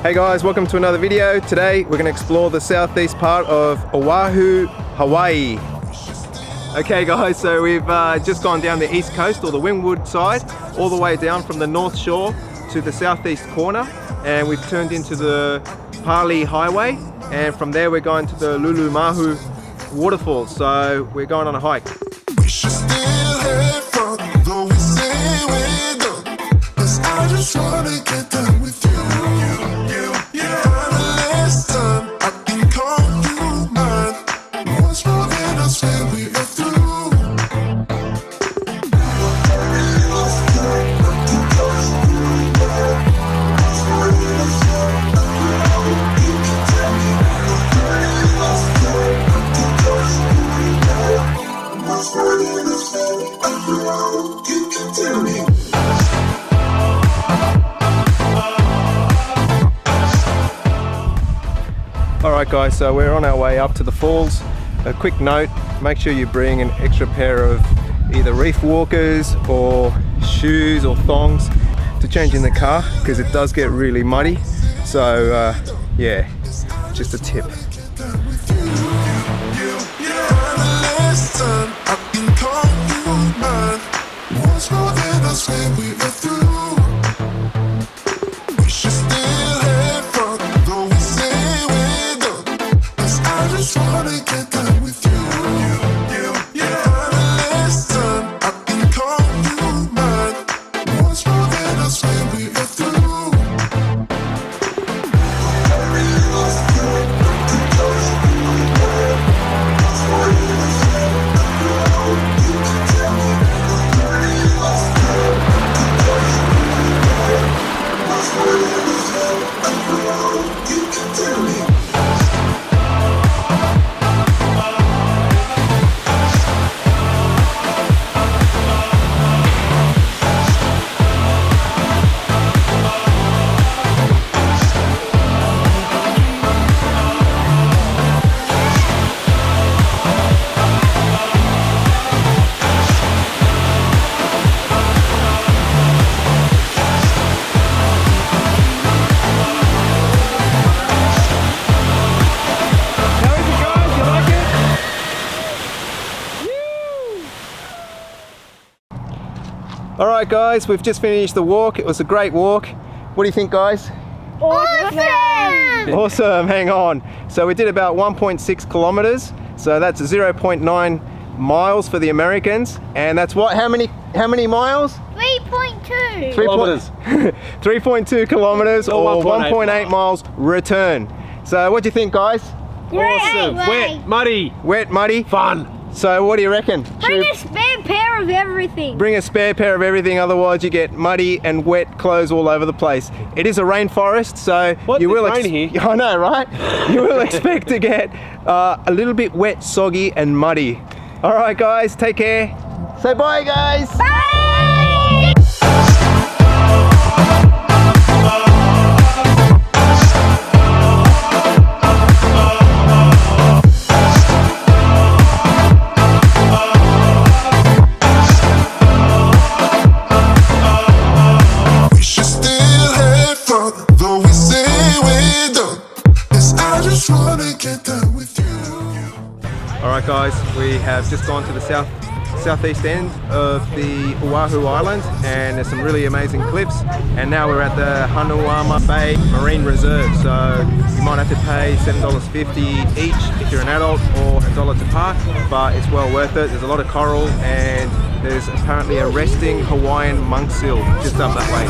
Hey guys, welcome to another video. Today we're going to explore the southeast part of Oahu, Hawaii. Okay guys, so we've just gone down the east coast or the windward side, all the way down from the north shore to the southeast corner, and we've turned into the Pali Highway, and from there we're going to the Lulumahu waterfalls, so we're going on a hike. We should still have fun, though we say we're done, 'cause I just wanna get done with you. Last time I can call you mine. What's wrong and I swear we are through. Alright guys, so we're on our way up to the falls. A quick note, make sure you bring an extra pair of either reef walkers or shoes or thongs to change in the car, because it does get really muddy. So yeah, just a tip. Alright guys, we've just finished the walk. It was a great walk. What do you think guys? Awesome! Awesome, hang on. So we did about 1.6 kilometers. So that's 0.9 miles for the Americans. And that's what, how many miles? 3.2. Kilometers. 3.2 kilometers or 1.8 miles return. So what do you think guys? Awesome. Wet, muddy. Wet, muddy? Fun. So what do you reckon? Bring a spare pair of everything. Bring a spare pair of everything, otherwise you get muddy and wet clothes all over the place. It is a rainforest, so you will rain here. I know, right? You will expect to get a little bit wet, soggy and muddy. All right guys, take care. Say bye guys. Bye! Alright guys, we have just gone to the southeast end of the Oahu Island, and there's some really amazing cliffs, and now we're at the Hanauama Bay Marine Reserve, so you might have to pay $7.50 each if you're an adult or $1 to park, but it's well worth it. There's a lot of coral, and there's apparently a resting Hawaiian monk seal just up that way.